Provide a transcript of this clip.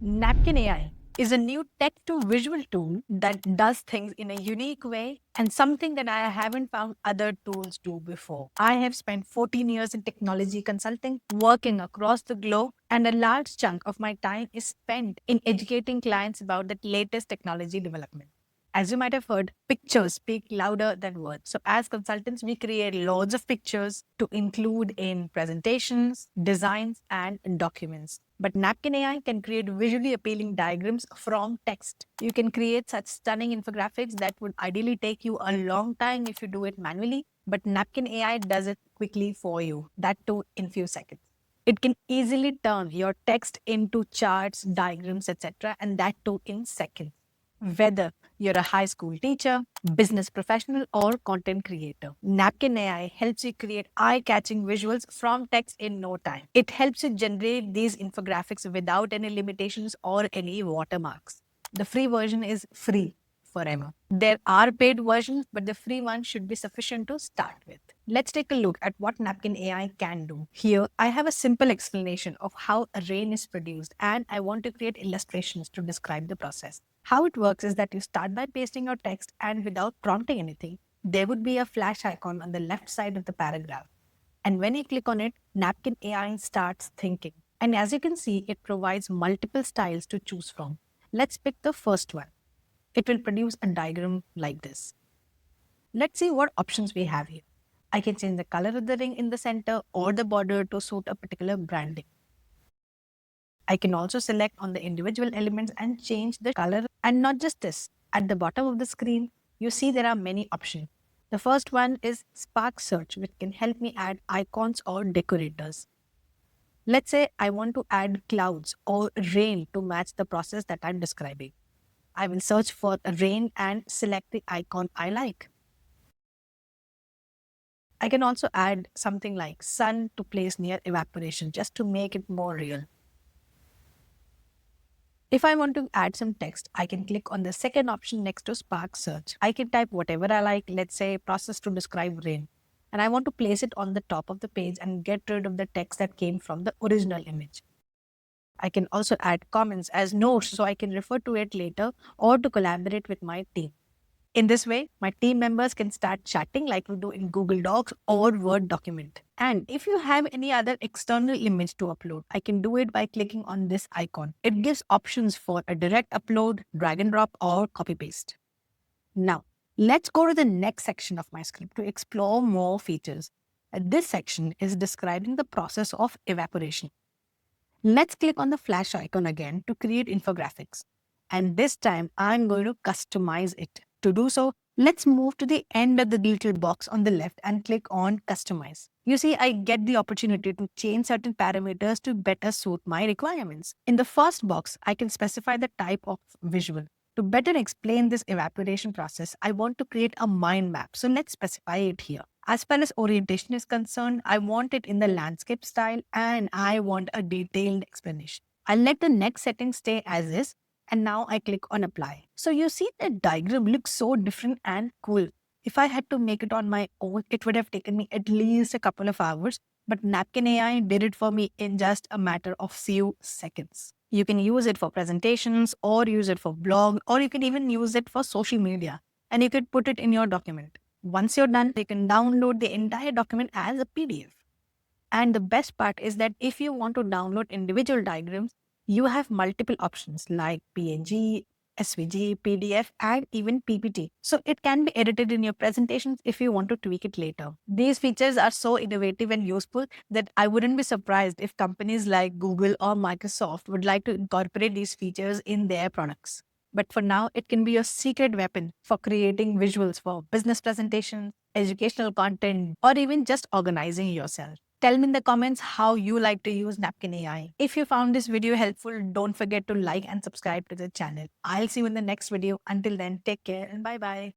Napkin AI is a new text to visual tool that does things in a unique way and something that I haven't found other tools do before. I have spent 14 years in technology consulting, working across the globe, and a large chunk of my time is spent in educating clients about the latest technology development. As you might have heard, pictures speak louder than words. So, as consultants, we create loads of pictures to include in presentations, designs, and documents. But Napkin AI can create visually appealing diagrams from text. You can create such stunning infographics that would ideally take you a long time if you do it manually, but Napkin AI does it quickly for you, that too in few seconds. It can easily turn your text into charts, diagrams, etc., and that too in seconds. Whether you're a high school teacher, business professional, or content creator, Napkin AI helps you create eye catching visuals from text in no time. It helps you generate these infographics without any limitations or any watermarks. The free version is free forever. There are paid versions, but the free one should be sufficient to start with. Let's take a look at what Napkin AI can do. Here, I have a simple explanation of how a rain is produced, and I want to create illustrations to describe the process. How it works is that you start by pasting your text, and without prompting anything, there would be a flash icon on the left side of the paragraph. And when you click on it, Napkin AI starts thinking. And as you can see, it provides multiple styles to choose from. Let's pick the first one. It will produce a diagram like this. Let's see what options we have here. I can change the color of the ring in the center or the border to suit a particular branding. I can also select on the individual elements and change the color. And not just this, at the bottom of the screen, you see there are many options. The first one is Spark Search, which can help me add icons or decorators. Let's say I want to add clouds or rain to match the process that I'm describing. I will search for rain and select the icon I like. I can also add something like sun to place near evaporation just to make it more real. If I want to add some text, I can click on the second option next to Spark Search. I can type whatever I like, let's say process to describe rain. And I want to place it on the top of the page and get rid of the text that came from the original image. I can also add comments as notes so I can refer to it later or to collaborate with my team. In this way, my team members can start chatting like we do in Google Docs or Word document. And if you have any other external image to upload, I can do it by clicking on this icon. It gives options for a direct upload, drag and drop, or copy paste. Now, let's go to the next section of my script to explore more features. This section is describing the process of evaporation. Let's click on the flash icon again to create infographics. And this time I'm going to customize it. To do so, let's move to the end of the little box on the left and click on customize. You see, I get the opportunity to change certain parameters to better suit my requirements. In the first box, I can specify the type of visual. To better explain this evaporation process, I want to create a mind map. So let's specify it here. As far as orientation is concerned, I want it in the landscape style and I want a detailed explanation. I'll let the next setting stay as is and now I click on apply. So you see the diagram looks so different and cool. If I had to make it on my own, it would have taken me at least a couple of hours, but Napkin AI did it for me in just a matter of few seconds. You can use it for presentations or use it for blog or you can even use it for social media and you could put it in your document. Once you're done, you can download the entire document as a PDF. And the best part is that if you want to download individual diagrams, you have multiple options like PNG, SVG, PDF, and even PPT. So it can be edited in your presentations if you want to tweak it later. These features are so innovative and useful that I wouldn't be surprised if companies like Google or Microsoft would like to incorporate these features in their products. But for now, it can be your secret weapon for creating visuals for business presentations, educational content, or even just organizing yourself. Tell me in the comments how you like to use Napkin AI. If you found this video helpful, don't forget to like and subscribe to the channel. I'll see you in the next video. Until then, take care and bye bye.